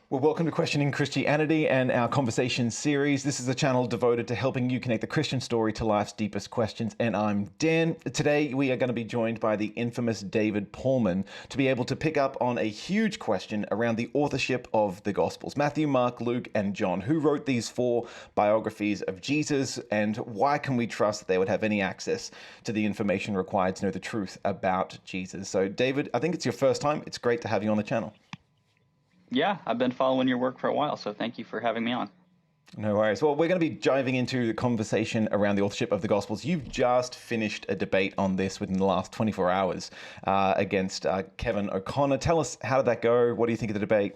Well, welcome to Questioning Christianity and our conversation series. This is a channel devoted to helping you connect the Christian story to life's deepest questions. And I'm Dan. Today, we are going to be joined by the infamous David Pallmann to be able to pick up on a huge question around the authorship of the Gospels. Matthew, Mark, Luke, and John. Who wrote these four biographies of Jesus, and why can we trust that they would have any access to the information required to know the truth about Jesus? So, David, I think it's your first time. It's great to have you on the channel. Yeah, I've been following your work for a while, so thank you for having me on. No worries. Well, we're going to be diving into the conversation around the authorship of the Gospels. You've just finished a debate on this within the last 24 hours against Kevin O'Connor. Tell us, how did that go? What do you think of the debate?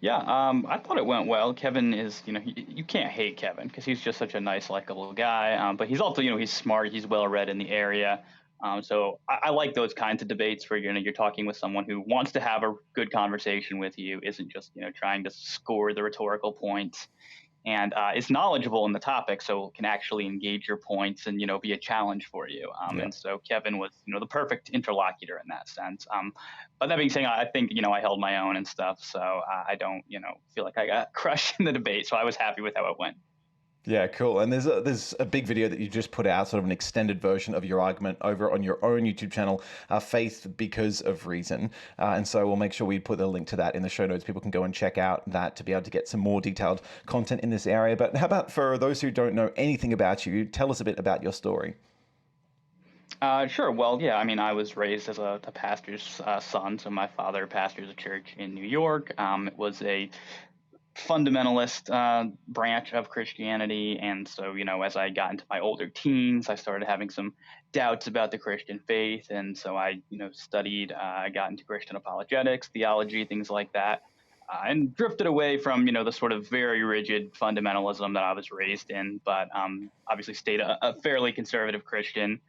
Yeah, I thought it went well. Kevin is, you can't hate Kevin because he's just such a nice, likable guy. But he's also, he's smart, he's well read in the area. So I like those kinds of debates where you're talking with someone who wants to have a good conversation with you, isn't just trying to score the rhetorical points, and is knowledgeable in the topic, so can actually engage your points and be a challenge for you. Yeah. And so Kevin was the perfect interlocutor in that sense. But that being said, I think I held my own and stuff, so I don't feel like I got crushed in the debate. So I was happy with how it went. Yeah, cool. And there's a big video that you just put out, sort of an extended version of your argument over on your own YouTube channel, Faith Because of Reason. And so we'll make sure we put the link to that in the show notes. People can go and check out that to be able to get some more detailed content in this area. But how about for those who don't know anything about you, tell us a bit about your story. Sure. Well, yeah, I was raised as a pastor's son. So my father pastors a church in New York. It was a fundamentalist branch of Christianity. And so, as I got into my older teens, I started having some doubts about the Christian faith. And so I, studied, I got into Christian apologetics, theology, things like that. And drifted away from, the sort of very rigid fundamentalism that I was raised in, but obviously stayed a fairly conservative Christian.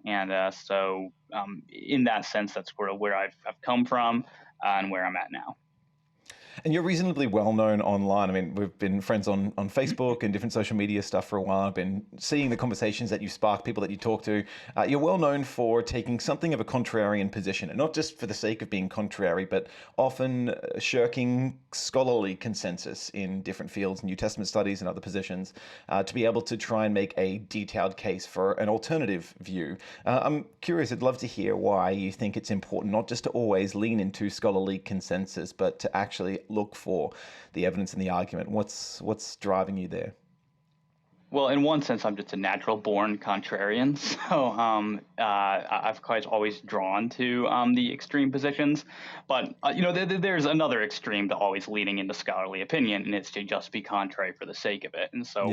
And so in that sense, that's where I've come from and where I'm at now. And you're reasonably well known online. I mean, we've been friends on Facebook and different social media stuff for a while. I've been seeing the conversations that you spark, people that you talk to. You're well known for taking something of a contrarian position, and not just for the sake of being contrary, but often shirking scholarly consensus in different fields, New Testament studies and other positions, to be able to try and make a detailed case for an alternative view. I'm curious, I'd love to hear why you think it's important not just to always lean into scholarly consensus, but to actually look for the evidence in the argument. What's driving you there? Well, in one sense, I'm just a natural born contrarian. So I've quite always drawn to the extreme positions. But, there's another extreme to always leaning into scholarly opinion, and it's to just be contrary for the sake of it. And so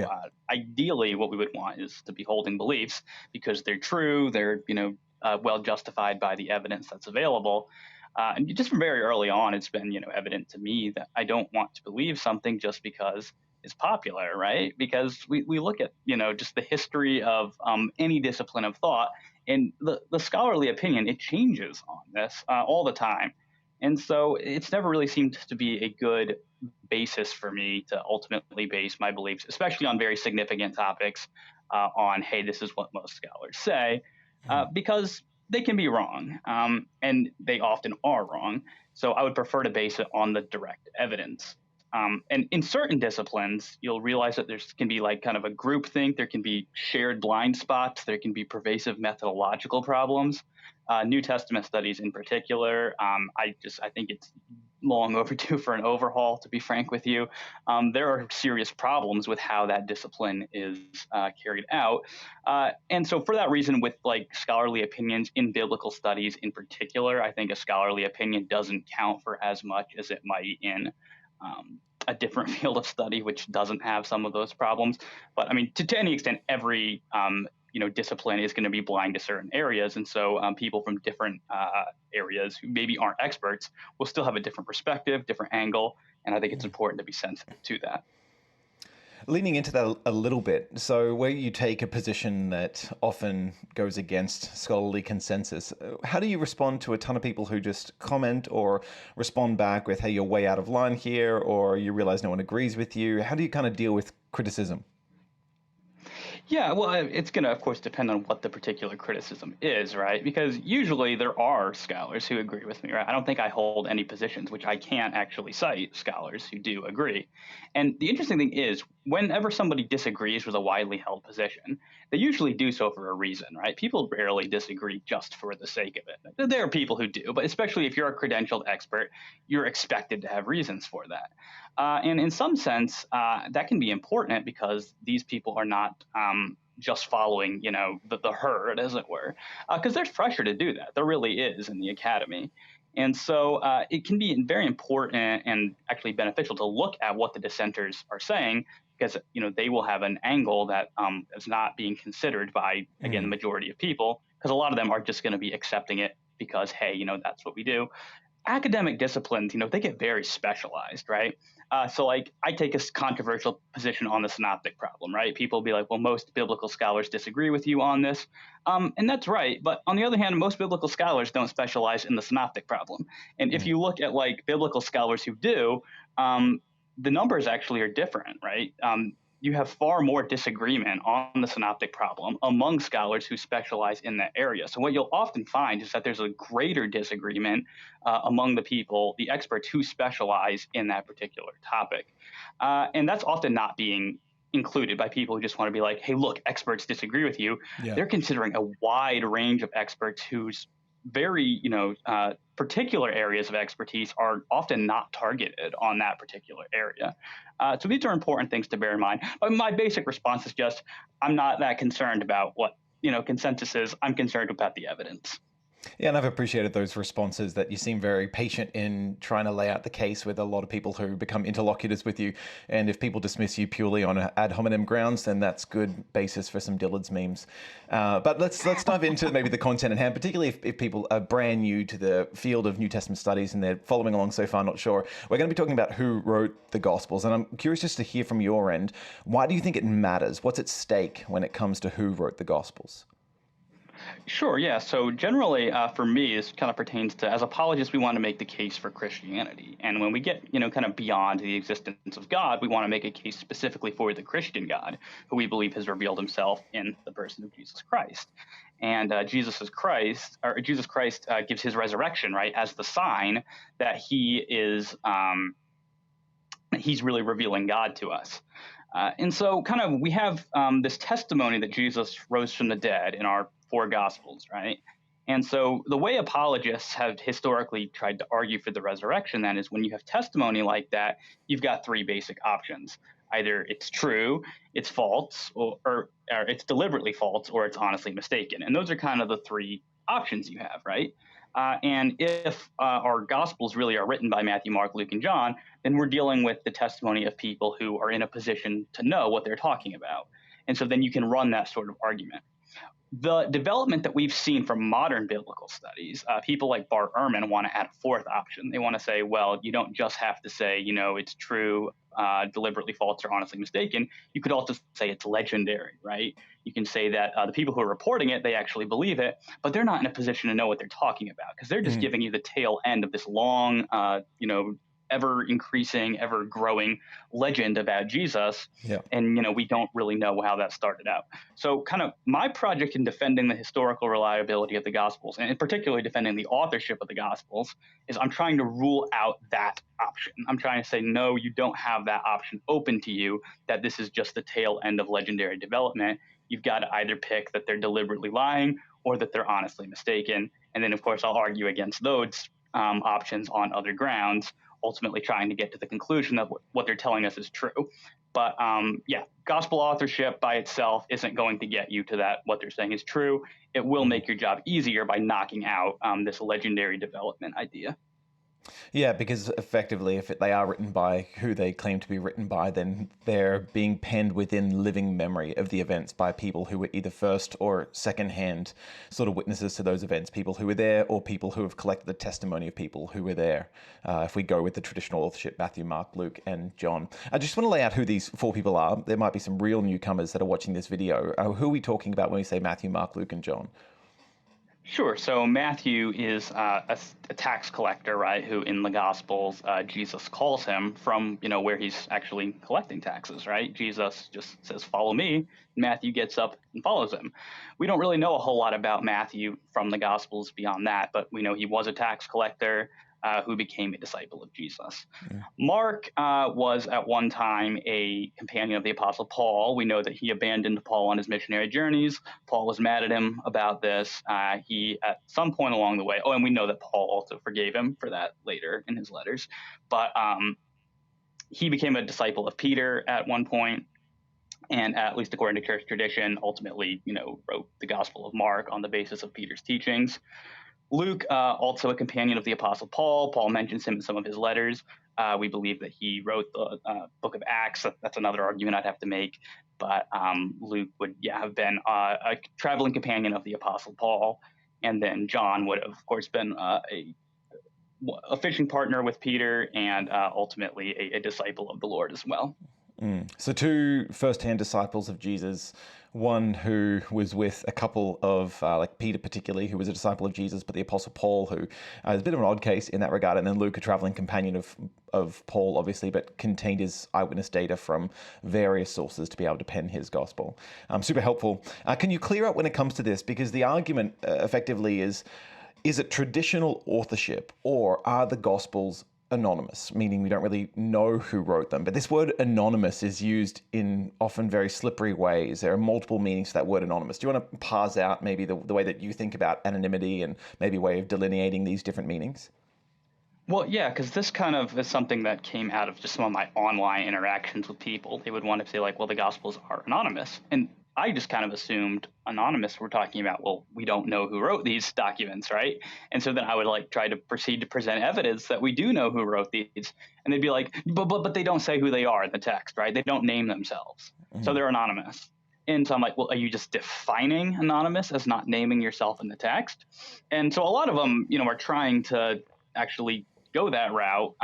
ideally, what we would want is to be holding beliefs because they're true, they're, well justified by the evidence that's available. And just from very early on, it's been, evident to me that I don't want to believe something just because it's popular, right? Because we look at, just the history of any discipline of thought, and the scholarly opinion, it changes on this all the time. And so it's never really seemed to be a good basis for me to ultimately base my beliefs, especially on very significant topics, on, hey, this is what most scholars say, because they can be wrong, and they often are wrong. So I would prefer to base it on the direct evidence. And in certain disciplines, you'll realize that there can be like kind of a groupthink. There can be shared blind spots. There can be pervasive methodological problems. New Testament studies in particular, I think it's long overdue for an overhaul, to be frank with you. There are serious problems with how that discipline is carried out. And so for that reason, with like scholarly opinions in biblical studies in particular, I think a scholarly opinion doesn't count for as much as it might in a different field of study, which doesn't have some of those problems. But I mean, to any extent, every discipline is going to be blind to certain areas. And so people from different areas who maybe aren't experts will still have a different perspective, different angle. And I think it's important to be sensitive to that. Leaning into that a little bit, so where you take a position that often goes against scholarly consensus, how do you respond to a ton of people who just comment or respond back with, hey, you're way out of line here, or you realize no one agrees with you? How do you kind of deal with criticism? Yeah, well, it's going to, of course, depend on what the particular criticism is, right? Because usually there are scholars who agree with me, right? I don't think I hold any positions which I can't actually cite scholars who do agree. And the interesting thing is, whenever somebody disagrees with a widely held position, they usually do so for a reason, right? People rarely disagree just for the sake of it. There are people who do, but especially if you're a credentialed expert, you're expected to have reasons for that. And in some sense, that can be important because these people are not just following, the herd, as it were, because there's pressure to do that. There really is in the academy. And so it can be very important and actually beneficial to look at what the dissenters are saying because they will have an angle that is not being considered by, again, the majority of people, because a lot of them are just going to be accepting it because, hey, that's what we do. Academic disciplines, they get very specialized, right? So, like, I take a controversial position on the synoptic problem, right? People will be like, well, most biblical scholars disagree with you on this. And that's right. But on the other hand, most biblical scholars don't specialize in the synoptic problem. And if you look at like biblical scholars who do, the numbers actually are different, right? You have far more disagreement on the synoptic problem among scholars who specialize in that area. So what you'll often find is that there's a greater disagreement among the people, the experts who specialize in that particular topic. And that's often not being included by people who just want to be like, hey, look, experts disagree with you. Yeah. They're considering a wide range of experts whose very, particular areas of expertise are often not targeted on that particular area. So these are important things to bear in mind. But my basic response is just, I'm not that concerned about what, consensus is. I'm concerned about the evidence. Yeah, and I've appreciated those responses that you seem very patient in trying to lay out the case with a lot of people who become interlocutors with you. And if people dismiss you purely on ad hominem grounds, then that's good basis for some Dillard's memes. But let's dive into maybe the content at hand, particularly if people are brand new to the field of New Testament studies and they're following along so far, not sure. We're going to be talking about who wrote the Gospels. And I'm curious just to hear from your end, why do you think it matters? What's at stake when it comes to who wrote the Gospels? Sure, yeah. So generally, for me, this kind of pertains to, as apologists, we want to make the case for Christianity. And when we get, kind of beyond the existence of God, we want to make a case specifically for the Christian God, who we believe has revealed himself in the person of Jesus Christ. And Jesus Christ gives his resurrection, right, as the sign that he's really revealing God to us. And so kind of we have this testimony that Jesus rose from the dead in our four Gospels, right? And so the way apologists have historically tried to argue for the resurrection then is when you have testimony like that, you've got three basic options. Either it's true, it's false, or it's deliberately false, or it's honestly mistaken. And those are kind of the three options you have, right? And if our Gospels really are written by Matthew, Mark, Luke, and John, then we're dealing with the testimony of people who are in a position to know what they're talking about. And so then you can run that sort of argument. The development that we've seen from modern biblical studies, people like Bart Ehrman want to add a fourth option. They want to say, well, you don't just have to say, it's true, deliberately false, or honestly mistaken. You could also say it's legendary, right? You can say that the people who are reporting it, they actually believe it, but they're not in a position to know what they're talking about because they're just giving you the tail end of this long, ever increasing, ever growing legend about Jesus. Yeah. And, we don't really know how that started out. So kind of my project in defending the historical reliability of the Gospels, and in particular defending the authorship of the Gospels, is I'm trying to rule out that option. I'm trying to say, no, you don't have that option open to you, that this is just the tail end of legendary development. You've got to either pick that they're deliberately lying or that they're honestly mistaken. And then, of course, I'll argue against those options on other grounds, ultimately trying to get to the conclusion that what they're telling us is true. But gospel authorship by itself isn't going to get you to that what they're saying is true. It will make your job easier by knocking out this legendary development idea. Yeah, because effectively, if they are written by who they claim to be written by, then they're being penned within living memory of the events by people who were either first or second-hand sort of witnesses to those events, people who were there or people who have collected the testimony of people who were there. If we go with the traditional authorship, Matthew, Mark, Luke, and John. I just want to lay out who these four people are. There might be some real newcomers that are watching this video. Who are we talking about when we say Matthew, Mark, Luke, and John? Sure. So Matthew is a tax collector, right? Who in the Gospels Jesus calls him from, where he's actually collecting taxes, right? Jesus just says, "Follow me." Matthew gets up and follows him. We don't really know a whole lot about Matthew from the Gospels beyond that, but we know he was a tax collector who became a disciple of Jesus. Mm. Mark was at one time a companion of the Apostle Paul. We know that he abandoned Paul on his missionary journeys. Paul was mad at him about this. He, at some point along the way, and we know that Paul also forgave him for that later in his letters, but he became a disciple of Peter at one point, and at least according to church tradition, ultimately, wrote the Gospel of Mark on the basis of Peter's teachings. Luke, also a companion of the Apostle Paul. Paul mentions him in some of his letters. We believe that he wrote the book of Acts. That's another argument I'd have to make. But Luke would, have been a traveling companion of the Apostle Paul. And then John would have, of course, been a fishing partner with Peter and ultimately a disciple of the Lord as well. So two first-hand disciples of Jesus, one who was with a couple of, like Peter particularly, who was a disciple of Jesus, but the Apostle Paul, who is a bit of an odd case in that regard, and then Luke, a traveling companion of Paul, obviously, but contained his eyewitness data from various sources to be able to pen his gospel. Super helpful. Can you clear up when it comes to this? Because the argument effectively is it traditional authorship, or are the gospels anonymous, meaning we don't really know who wrote them? But this word anonymous is used in often very slippery ways. There are multiple meanings to that word anonymous. Do you want to parse out maybe the way that you think about anonymity and maybe a way of delineating these different meanings? Well, yeah, because this kind of is something that came out of just some of my online interactions with people. They would want to say, like, well, the Gospels are anonymous. And I just kind of assumed anonymous, we're talking about, well, we don't know who wrote these documents, right? And so then I would like try to proceed to present evidence that we do know who wrote these. And they'd be like, but they don't say who they are in the text, right? They don't name themselves. So they're anonymous. And so I'm like, well, are you just defining anonymous as not naming yourself in the text? And so a lot of them, are trying to actually go that route.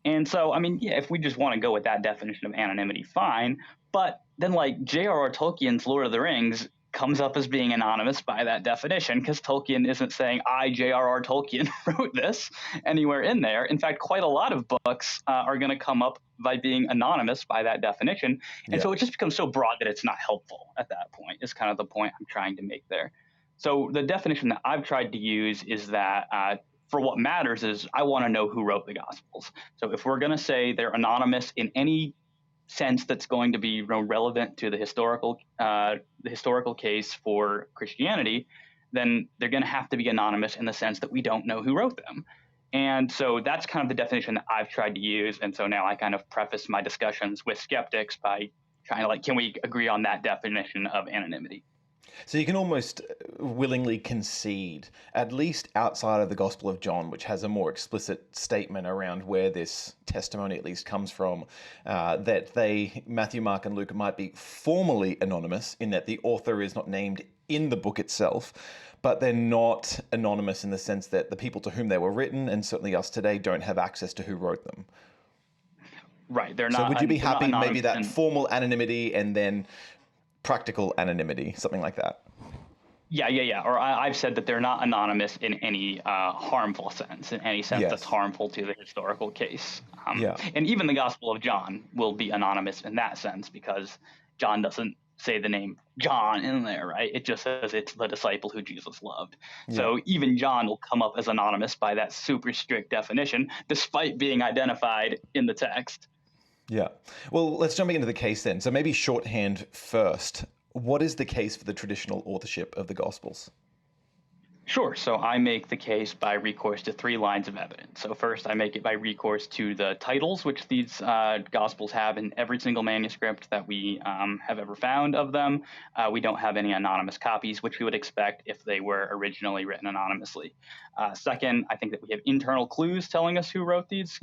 And so, I mean, yeah, if we just want to go with that definition of anonymity, fine. But then, like, J.R.R. Tolkien's Lord of the Rings comes up as being anonymous by that definition, because Tolkien isn't saying, I, J.R.R. Tolkien, wrote this anywhere in there. In fact, quite a lot of books are going to come up by being anonymous by that definition. And so it just becomes so broad that it's not helpful at that point, is kind of the point I'm trying to make there. So the definition that I've tried to use is that for what matters is I want to know who wrote the Gospels. So if we're going to say they're anonymous in any sense that's going to be relevant to the historical case for Christianity, then they're going to have to be anonymous in the sense that we don't know who wrote them. And so that's kind of the definition that I've tried to use. And so now I kind of preface my discussions with skeptics by trying to, like, can we agree on that definition of anonymity? So you can almost willingly concede, at least outside of the Gospel of John, which has a more explicit statement around where this testimony at least comes from, that Matthew, Mark, and Luke might be formally anonymous in that the author is not named in the book itself, but they're not anonymous in the sense that the people to whom they were written, and certainly us today, don't have access to who wrote them. Right. They're So not. would you be happy maybe that and, formal anonymity and then practical anonymity, something like that? Yeah. Or I've said that they're not anonymous in any harmful sense, in any sense that's harmful to the historical case. And even the Gospel of John will be anonymous in that sense, because John doesn't say the name John in there, right? It just says it's the disciple who Jesus loved. So even John will come up as anonymous by that super strict definition, despite being identified in the text. Yeah. Well, let's jump into the case then. So maybe shorthand first. What is the case for the traditional authorship of the Gospels? Sure. So I make the case by recourse to three lines of evidence. So first, I make it by recourse to the titles, which these Gospels have in every single manuscript that we have ever found of them. We don't have any anonymous copies, which we would expect if they were originally written anonymously. Second, I think that we have internal clues telling us who wrote these.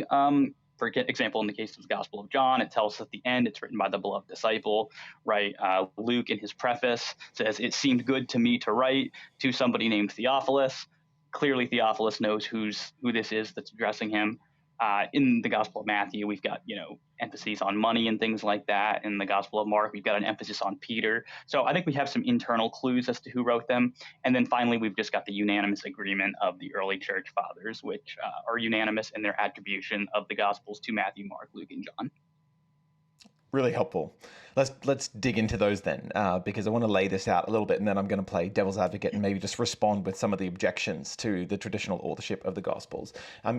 For example, in the case of the Gospel of John, it tells us at the end it's written by the beloved disciple, right? Luke, in his preface, says, "It seemed good to me to write to somebody named Theophilus." Clearly, Theophilus knows who this is that's addressing him. In the Gospel of Matthew, we've got, emphases on money and things like that. In the Gospel of Mark, we've got an emphasis on Peter. So I think we have some internal clues as to who wrote them. And then finally, we've just got the unanimous agreement of the early church fathers, which are unanimous in their attribution of the Gospels to Matthew, Mark, Luke, and John. Really helpful. Let's dig into those then, because I want to lay this out a little bit, and then I'm going to play devil's advocate and maybe just respond with some of the objections to the traditional authorship of the Gospels.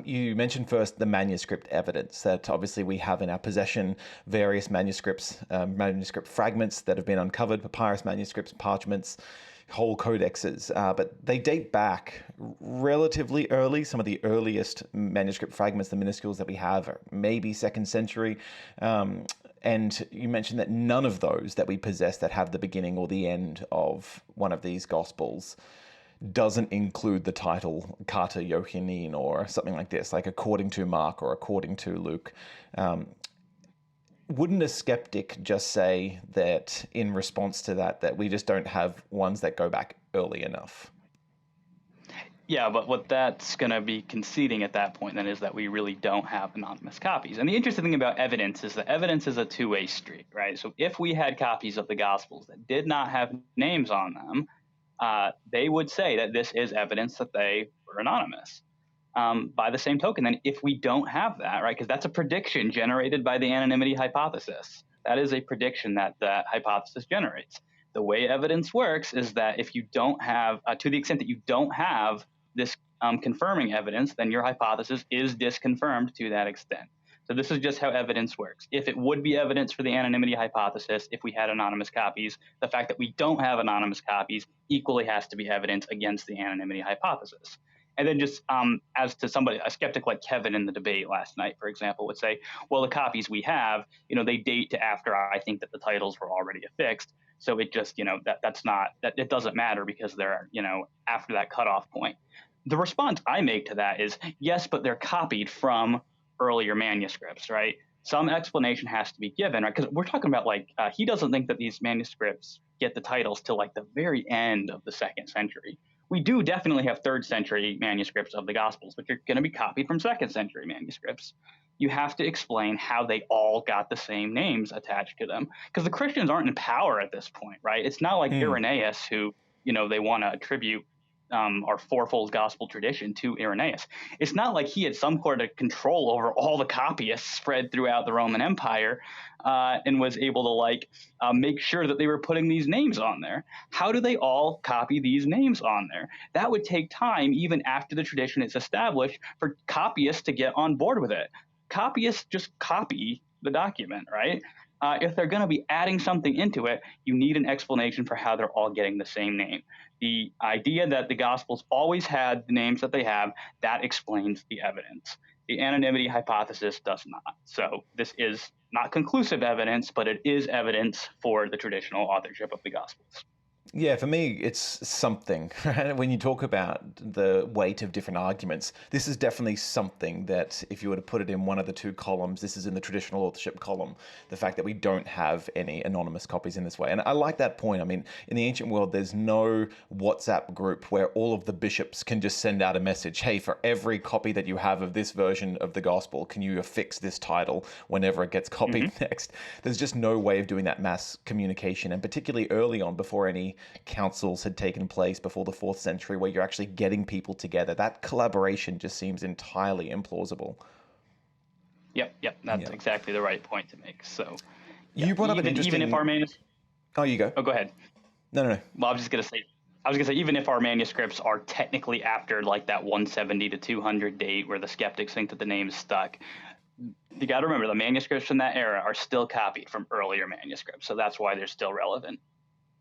You mentioned first the manuscript evidence that obviously we have in our possession various manuscripts, manuscript fragments that have been uncovered, papyrus manuscripts, parchments, whole codexes, but they date back relatively early. Some of the earliest manuscript fragments, the minuscules that we have, are maybe 2nd century. And you mentioned that none of those that we possess that have the beginning or the end of one of these Gospels doesn't include the title Carta Johannine or something like this, like according to Mark or according to Luke. Wouldn't a skeptic just say that in response to that we just don't have ones that go back early enough? Yeah, but what that's going to be conceding at that point then is that we really don't have anonymous copies. And the interesting thing about evidence is that evidence is a two-way street, right? So if we had copies of the Gospels that did not have names on them, they would say that this is evidence that they were anonymous. By the same token, then if we don't have that, right, because that's a prediction generated by the anonymity hypothesis. That is a prediction that that hypothesis generates. The way evidence works is that if you don't have, to the extent that you don't have this confirming evidence, then your hypothesis is disconfirmed to that extent. So this is just how evidence works. If it would be evidence for the anonymity hypothesis, if we had anonymous copies, the fact that we don't have anonymous copies equally has to be evidence against the anonymity hypothesis. And then just as to somebody, a skeptic like Kevin in the debate last night, for example, would say, well, the copies we have, they date to after I think that the titles were already affixed. So it just, that's not, that it doesn't matter because they're, after that cutoff point. The response I make to that is, yes, but they're copied from earlier manuscripts, right? Some explanation has to be given, right? Because we're talking about he doesn't think that these manuscripts get the titles till like the very end of the 2nd century. We do definitely have 3rd century manuscripts of the Gospels, which are going to be copied from 2nd century manuscripts. You have to explain how they all got the same names attached to them, because the Christians aren't in power at this point, right? It's not like Irenaeus who, they want to attribute our fourfold gospel tradition to Irenaeus. It's not like he had some sort of control over all the copyists spread throughout the Roman Empire and was able to make sure that they were putting these names on there. How do they all copy these names on there? That would take time, even after the tradition is established, for copyists to get on board with it. Copyists just copy the document, right? If they're going to be adding something into it, you need an explanation for how they're all getting the same name. The idea that the Gospels always had the names that they have, that explains the evidence. The anonymity hypothesis does not. So this is not conclusive evidence, but it is evidence for the traditional authorship of the Gospels. Yeah, for me, it's something. When you talk about the weight of different arguments, this is definitely something that if you were to put it in one of the two columns, this is in the traditional authorship column, the fact that we don't have any anonymous copies in this way. And I like that point. I mean, in the ancient world, there's no WhatsApp group where all of the bishops can just send out a message, hey, for every copy that you have of this version of the gospel, can you affix this title whenever it gets copied next? There's just no way of doing that mass communication, and particularly early on, before any councils had taken place before the 4th century where you're actually getting people together. That collaboration just seems entirely implausible. Yep. That's exactly the right point to make. So you brought up an interesting... Even if our manuscripts... Oh, you go. Oh, go ahead. No. Well, I was going to say, even if our manuscripts are technically after that 170 to 200 date where the skeptics think that the name is stuck, you got to remember the manuscripts from that era are still copied from earlier manuscripts. So that's why they're still relevant.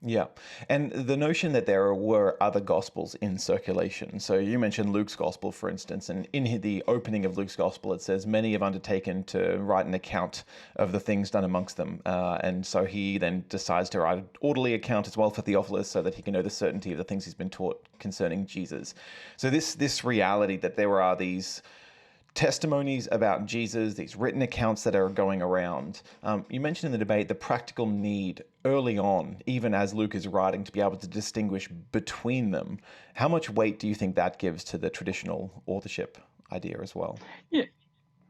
Yeah. And the notion that there were other gospels in circulation. So you mentioned Luke's gospel, for instance, and in the opening of Luke's gospel, it says, many have undertaken to write an account of the things done amongst them. And so he then decides to write an orderly account as well for Theophilus so that he can know the certainty of the things he's been taught concerning Jesus. So this reality that there are these testimonies about Jesus, these written accounts that are going around. You mentioned in the debate the practical need early on, even as Luke is writing, to be able to distinguish between them. How much weight do you think that gives to the traditional authorship idea as well?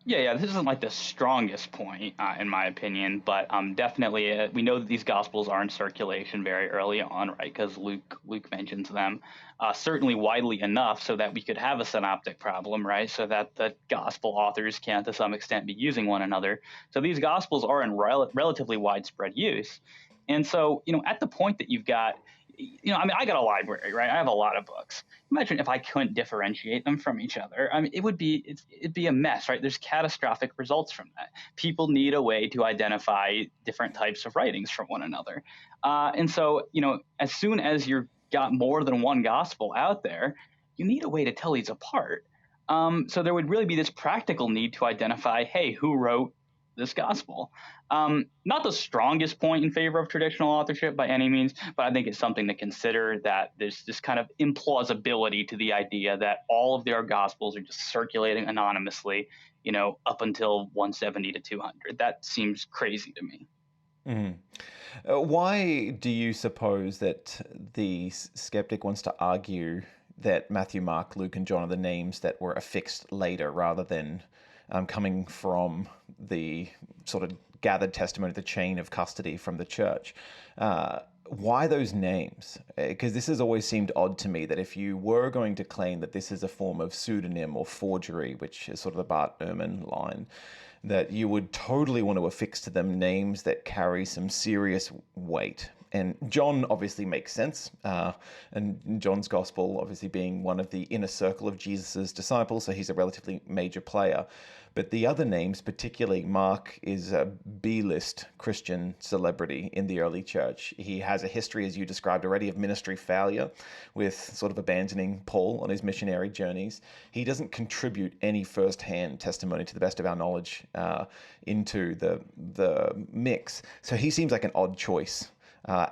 Yeah, this isn't like the strongest point, in my opinion, but definitely we know that these gospels are in circulation very early on, right? Because Luke mentions them, certainly widely enough so that we could have a synoptic problem, right? So that the gospel authors can, to some extent, be using one another. So these gospels are in relatively widespread use, and so at the point that you've got, I mean, I got a library, right? I have a lot of books. Imagine if I couldn't differentiate them from each other. I mean, it'd be a mess, right? There's catastrophic results from that. People need a way to identify different types of writings from one another, and so as soon as you've got more than one gospel out there, you need a way to tell these apart. So there would really be this practical need to identify, hey, who wrote this gospel? Not the strongest point in favor of traditional authorship by any means, but I think it's something to consider, that there's this kind of implausibility to the idea that all of their gospels are just circulating anonymously, up until 170 to 200. That seems crazy to me. Why do you suppose that the skeptic wants to argue that Matthew, Mark, Luke, and John are the names that were affixed later rather than coming from the sort of gathered testimony, the chain of custody from the church? Why those names? Because this has always seemed odd to me that if you were going to claim that this is a form of pseudonym or forgery, which is sort of the Bart Ehrman line, that you would totally want to affix to them names that carry some serious weight. And John obviously makes sense, and John's gospel obviously being one of the inner circle of Jesus's disciples, so he's a relatively major player. But the other names, particularly Mark, is a B-list Christian celebrity in the early church. He has a history, as you described already, of ministry failure, with sort of abandoning Paul on his missionary journeys. He doesn't contribute any first-hand testimony, to the best of our knowledge, into the mix. So he seems like an odd choice.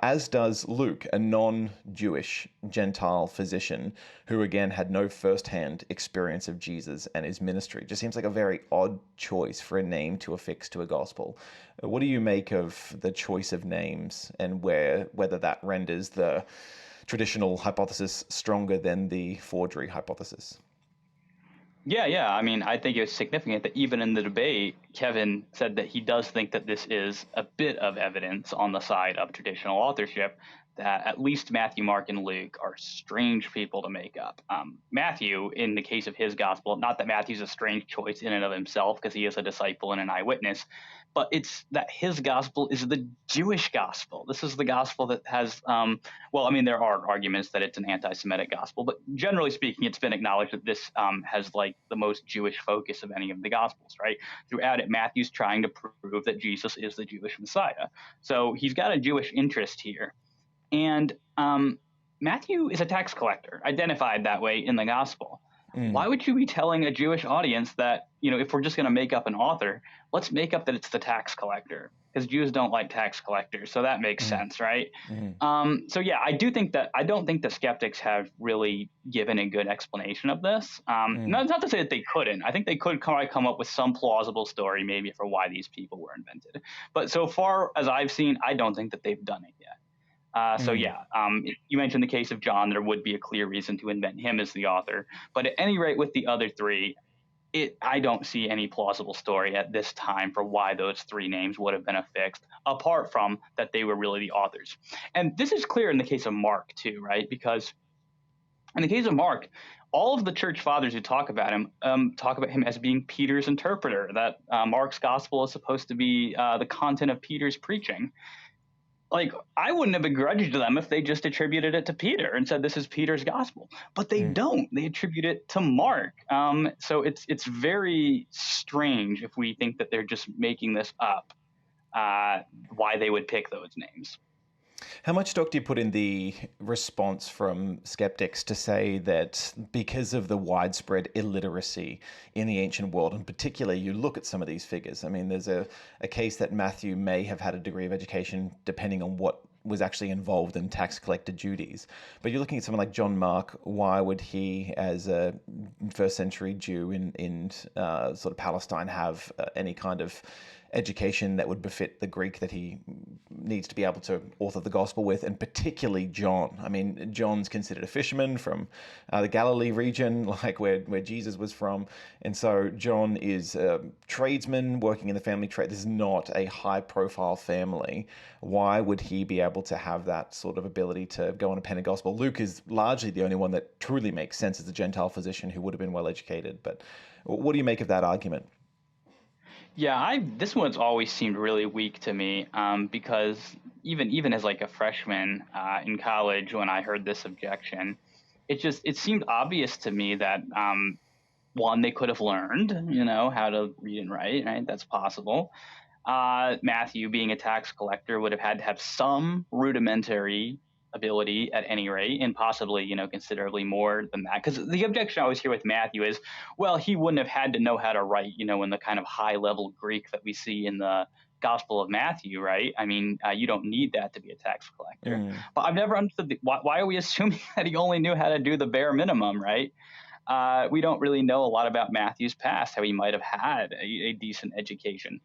As does Luke, a non-Jewish Gentile physician who, again, had no first-hand experience of Jesus and his ministry. Just seems like a very odd choice for a name to affix to a gospel. What do you make of the choice of names, and whether that renders the traditional hypothesis stronger than the forgery hypothesis? Yeah. I mean, I think it's significant that even in the debate, Kevin said that he does think that this is a bit of evidence on the side of traditional authorship, that at least Matthew, Mark, and Luke are strange people to make up. Matthew, in the case of his gospel, not that Matthew's a strange choice in and of himself, because he is a disciple and an eyewitness, but it's that his gospel is the Jewish gospel. This is the gospel that has, well, I mean, there are arguments that it's an anti-Semitic gospel, but generally speaking, it's been acknowledged that this has like the most Jewish focus of any of the gospels, right? Throughout it, Matthew's trying to prove that Jesus is the Jewish Messiah. So he's got a Jewish interest here. And Matthew is a tax collector, identified that way in the gospel. Why would you be telling a Jewish audience that, if we're just going to make up an author, let's make up that it's the tax collector? Because Jews don't like tax collectors. So that makes sense, right? So yeah, I don't think the skeptics have really given a good explanation of this. Not to say that they couldn't. I think they could come up with some plausible story maybe for why these people were invented. But so far as I've seen, I don't think that they've done it yet. So yeah, you mentioned the case of John. There would be a clear reason to invent him as the author. But at any rate, with the other three, I don't see any plausible story at this time for why those three names would have been affixed, apart from that they were really the authors. And this is clear in the case of Mark too, right? Because in the case of Mark, all of the church fathers who talk about him as being Peter's interpreter, that Mark's gospel is supposed to be the content of Peter's preaching. Like, I wouldn't have begrudged them if they just attributed it to Peter and said this is Peter's gospel, but they don't. They attribute it to Mark. So it's very strange if we think that they're just making this up, why they would pick those names. How much stock do you put in the response from skeptics to say that because of the widespread illiteracy in the ancient world, and particularly you look at some of these figures, I mean, there's a case that Matthew may have had a degree of education depending on what was actually involved in tax collector duties. But you're looking at someone like John Mark. Why would he, as a first century Jew in sort of Palestine, have any kind of education that would befit the Greek that he needs to be able to author the gospel with, and particularly John. I mean, John's considered a fisherman from the Galilee region, like where Jesus was from. And so John is a tradesman working in the family trade. This is not a high profile family. Why would he be able to have that sort of ability to go on a pen and gospel? Luke is largely the only one that truly makes sense as a Gentile physician who would have been well educated. But what do you make of that argument? Yeah, I this one's always seemed really weak to me, because even as like a freshman in college, when I heard this objection, it seemed obvious to me that one, they could have learned, how to read and write, right? That's possible. Matthew, being a tax collector, would have had to have some rudimentary ability at any rate, and possibly, considerably more than that. Because the objection I always hear with Matthew is, well, he wouldn't have had to know how to write, in the kind of high level Greek that we see in the Gospel of Matthew, right? I mean, you don't need that to be a tax collector. But I've never understood why are we assuming that he only knew how to do the bare minimum, right? We don't really know a lot about Matthew's past, how he might have had a decent education.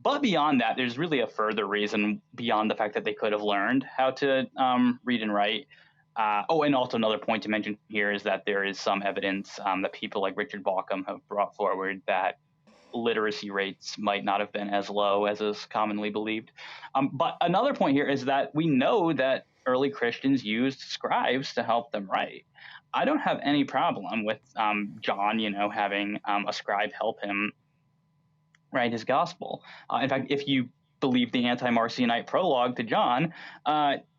But beyond that, there's really a further reason beyond the fact that they could have learned how to read and write. And also another point to mention here is that there is some evidence that people like Richard Bauckham have brought forward that literacy rates might not have been as low as is commonly believed. But another point here is that we know that early Christians used scribes to help them write. I don't have any problem with John, having a scribe help him write his gospel. In fact, if you believe the anti-Marcionite prologue to John,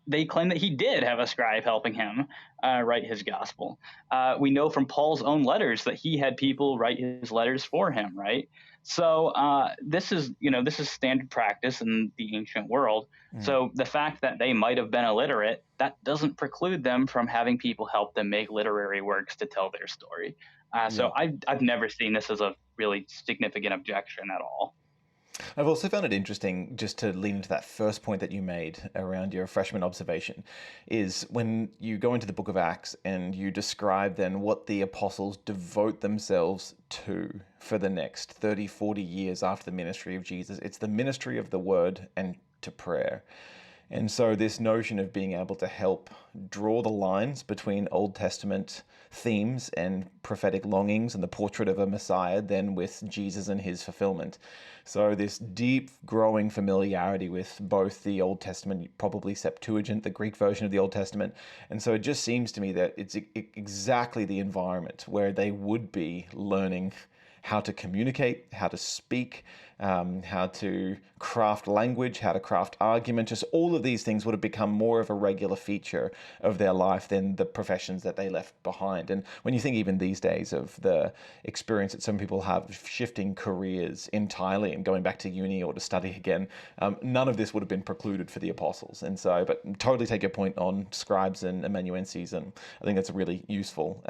they claim that he did have a scribe helping him write his gospel. We know from Paul's own letters that he had people write his letters for him, right? So this is standard practice in the ancient world. So the fact that they might have been illiterate, that doesn't preclude them from having people help them make literary works to tell their story. So I've never seen this as a really significant objection at all. I've also found it interesting, just to lean into that first point that you made around your freshman observation, is when you go into the book of Acts and you describe then what the apostles devote themselves to for the next 30, 40 years after the ministry of Jesus. It's the ministry of the word and to prayer. And so this notion of being able to help draw the lines between Old Testament themes and prophetic longings and the portrait of a Messiah, then with Jesus and his fulfillment. So this deep growing familiarity with both the Old Testament, probably Septuagint, the Greek version of the Old Testament. And so it just seems to me that it's exactly the environment where they would be learning how to communicate, how to speak, how to craft language, how to craft argument. Just all of these things would have become more of a regular feature of their life than the professions that they left behind. And when you think even these days of the experience that some people have shifting careers entirely and going back to uni or to study again, none of this would have been precluded for the apostles. And so, but totally take your point on scribes and amanuenses, and I think that's really useful.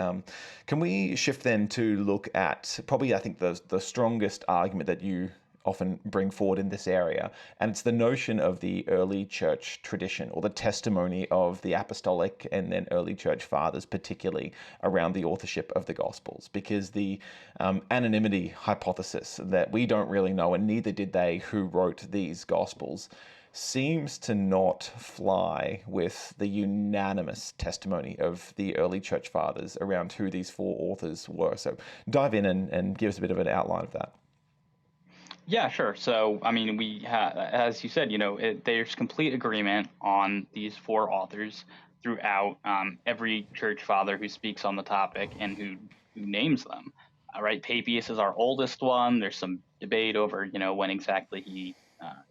Can we shift then to look at probably, I think, the strongest argument that you often bring forward in this area, and it's the notion of the early church tradition, or the testimony of the apostolic and then early church fathers, particularly around the authorship of the Gospels, because the anonymity hypothesis that we don't really know, and neither did they, who wrote these Gospels, seems to not fly with the unanimous testimony of the early church fathers around who these four authors were. So dive in and give us a bit of an outline of that. Yeah, sure. So, I mean, as you said, there's complete agreement on these four authors throughout. Every church father who speaks on the topic and who names them. Right, Papias is our oldest one. There's some debate over, when exactly he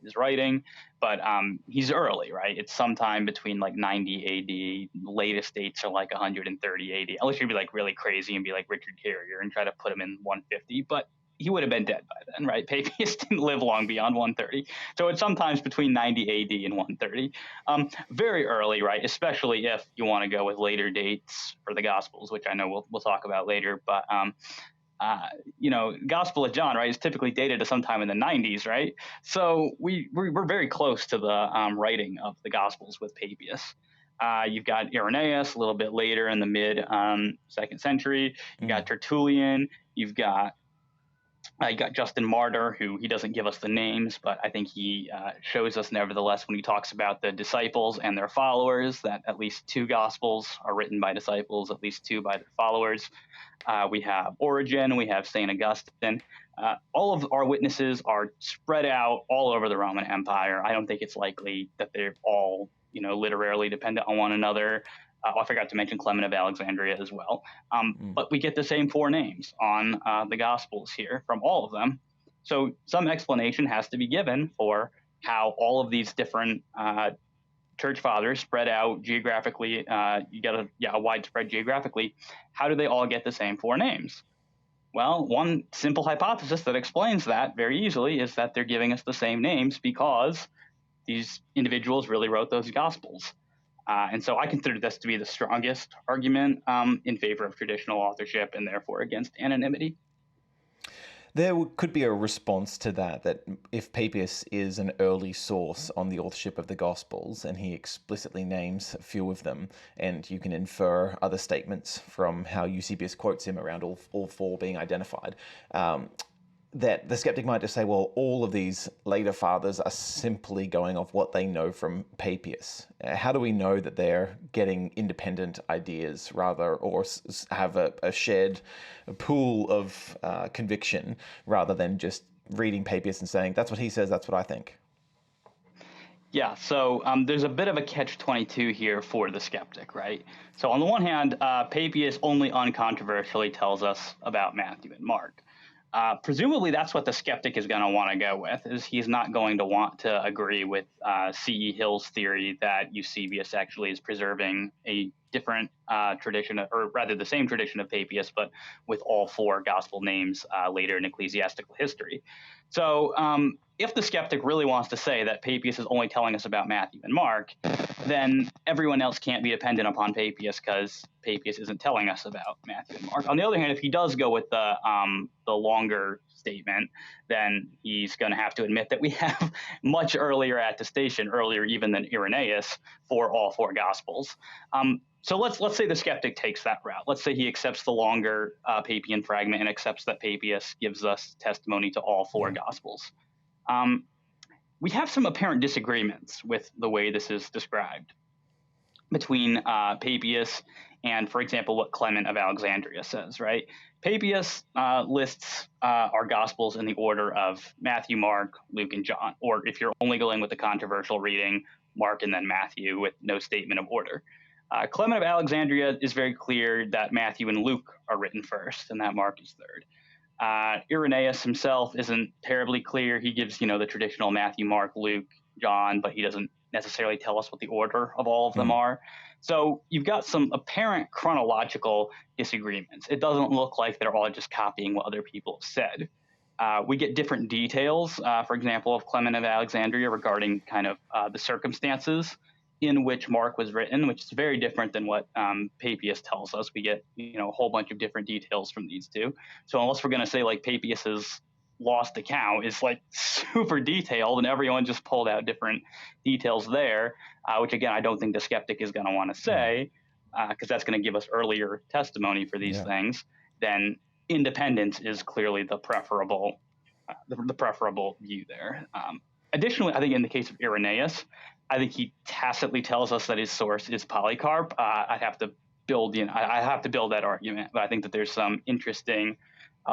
is writing, but he's early, right? It's sometime between like 90 AD. Latest dates are like 130 AD. Unless you'd be like really crazy and be like Richard Carrier and try to put him in 150, but he would have been dead by then, right? Papias didn't live long beyond 130. So it's sometimes between 90 AD and 130. Very early, right? Especially if you want to go with later dates for the Gospels, which I know we'll talk about later. But, Gospel of John, right, is typically dated to sometime in the 90s, right? So we're very close to the writing of the Gospels with Papias. You've got Irenaeus a little bit later in the mid second century. You've got Tertullian. You've got You got Justin Martyr, who he doesn't give us the names, but I think he shows us nevertheless when he talks about the disciples and their followers that at least 2 gospels are written by disciples, at least 2 by their followers. We have Origen, we have St. Augustine. All of our witnesses are spread out all over the Roman Empire. I don't think it's likely that they're all, literarily dependent on one another. I forgot to mention Clement of Alexandria as well. But we get the same 4 names on the Gospels here from all of them. So some explanation has to be given for how all of these different church fathers spread out geographically. You get a widespread geographically. How do they all get the same 4 names? Well, one simple hypothesis that explains that very easily is that they're giving us the same names because these individuals really wrote those Gospels. And so I consider this to be the strongest argument in favor of traditional authorship and therefore against anonymity. There could be a response to that if Papias is an early source on the authorship of the Gospels and he explicitly names a few of them, and you can infer other statements from how Eusebius quotes him around all 4 being identified, that the skeptic might just say, well, all of these later fathers are simply going off what they know from Papias. How do we know that they're getting independent ideas or have a shared pool of conviction rather than just reading Papias and saying, that's what he says, that's what I think? Yeah, so there's a bit of a catch-22 here for the skeptic, right? So on the one hand, Papias only uncontroversially tells us about Matthew and Mark. Presumably, that's what the skeptic is going to want to go with, is he's not going to want to agree with C.E. Hill's theory that Eusebius actually is preserving a different tradition, or rather the same tradition of Papias, but with all 4 gospel names later in ecclesiastical history. So if the skeptic really wants to say that Papias is only telling us about Matthew and Mark, then everyone else can't be dependent upon Papias because Papias isn't telling us about Matthew and Mark. On the other hand, if he does go with the longer statement, then he's going to have to admit that we have much earlier attestation, earlier even than Irenaeus, for all 4 gospels. So let's say the skeptic takes that route. Let's say he accepts the longer Papian fragment and accepts that Papias gives us testimony to all 4 gospels. We have some apparent disagreements with the way this is described between Papias and, for example, what Clement of Alexandria says, right? Papias lists our Gospels in the order of Matthew, Mark, Luke, and John, or if you're only going with the controversial reading, Mark and then Matthew with no statement of order. Clement of Alexandria is very clear that Matthew and Luke are written first and that Mark is third. Irenaeus himself isn't terribly clear. He gives, the traditional Matthew, Mark, Luke, John, but he doesn't necessarily tell us what the order of all of them are. So you've got some apparent chronological disagreements. It doesn't look like they're all just copying what other people have said. We get different details, for example, of Clement of Alexandria regarding kind of the circumstances in which Mark was written, which is very different than what Papias tells us. We get, a whole bunch of different details from these 2. So unless we're going to say like Papias's lost account is like super detailed and everyone just pulled out different details there, which again, I don't think the skeptic is going to want to say, because that's going to give us earlier testimony for these things, then independence is clearly the preferable view there. Additionally, I think in the case of Irenaeus, I think he tacitly tells us that his source is Polycarp. I have to build that argument, but I think that there's some interesting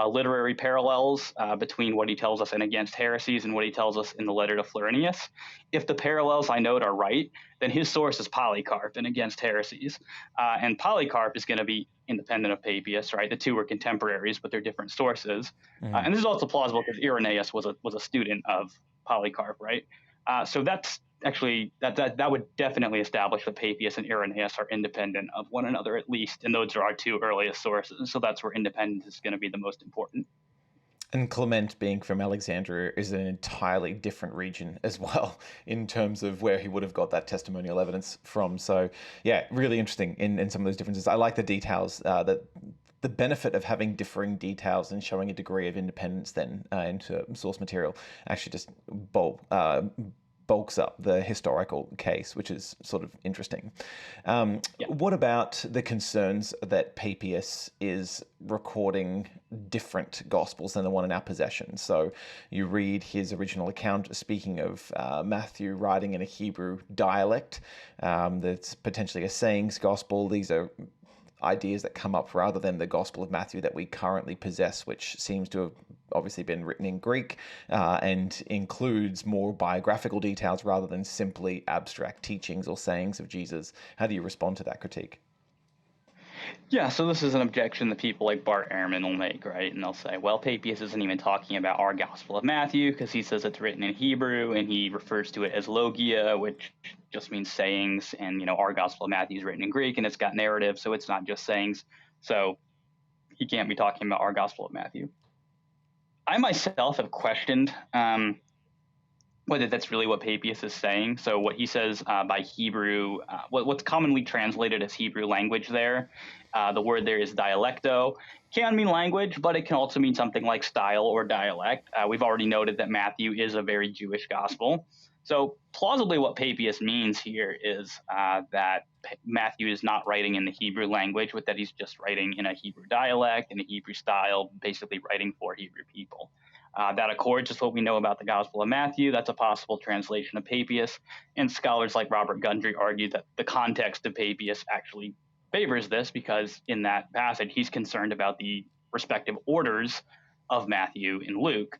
literary parallels between what he tells us in Against Heresies and what he tells us in the letter to Florinius. If the parallels I note are right, then his source is Polycarp in Against Heresies, and Polycarp is going to be independent of Papias, right? The 2 were contemporaries, but they're different sources. And this is also plausible because Irenaeus was a student of Polycarp, right? So that's actually that would definitely establish that Papias and Irenaeus are independent of one another at least, and those are our 2 earliest sources. So that's where independence is going to be the most important. And Clement, being from Alexandria, is an entirely different region as well in terms of where he would have got that testimonial evidence from. So, yeah, really interesting in some of those differences. I like the details that the benefit of having differing details and showing a degree of independence then into source material actually just bulks up the historical case, which is sort of interesting. Yeah. What about the concerns that Papias is recording different gospels than the one in our possession? So you read his original account speaking of Matthew writing in a Hebrew dialect that's potentially a sayings gospel. These are ideas that come up rather than the Gospel of Matthew that we currently possess, which seems to have obviously been written in Greek and includes more biographical details rather than simply abstract teachings or sayings of Jesus. How do you respond to that critique? Yeah, so this is an objection that people like Bart Ehrman will make, right? And they'll say, well, Papias isn't even talking about our Gospel of Matthew because he says it's written in Hebrew and he refers to it as logia, which just means sayings. And, our Gospel of Matthew is written in Greek and it's got narrative, so it's not just sayings. So he can't be talking about our Gospel of Matthew. I myself have questioned whether that's really what Papias is saying. So what he says by Hebrew, what's commonly translated as Hebrew language there, the word there is dialecto, can mean language, but it can also mean something like style or dialect. We've already noted that Matthew is a very Jewish gospel. So plausibly what Papias means here is that Matthew is not writing in the Hebrew language, but that he's just writing in a Hebrew dialect, in a Hebrew style, basically writing for Hebrew people. That accords with what we know about the Gospel of Matthew. That's a possible translation of Papias. And scholars like Robert Gundry argue that the context of Papias actually favors this because in that passage, he's concerned about the respective orders of Matthew and Luke.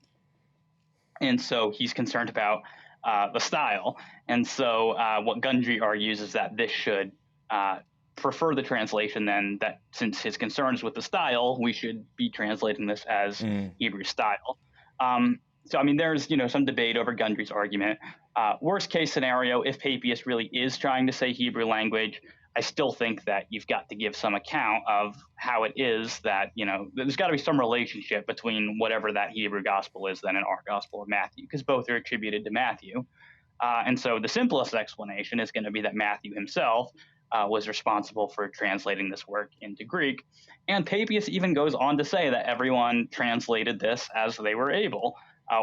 And so he's concerned about the style. And so what Gundry argues is that this should prefer the translation then that since his concern is with the style, we should be translating this as Hebrew style. So, I mean, there's, some debate over Gundry's argument. Worst case scenario, if Papias really is trying to say Hebrew language, I still think that you've got to give some account of how it is that, there's got to be some relationship between whatever that Hebrew gospel is then in our Gospel of Matthew, because both are attributed to Matthew. And so the simplest explanation is going to be that Matthew himself was responsible for translating this work into Greek. And Papias even goes on to say that everyone translated this as they were able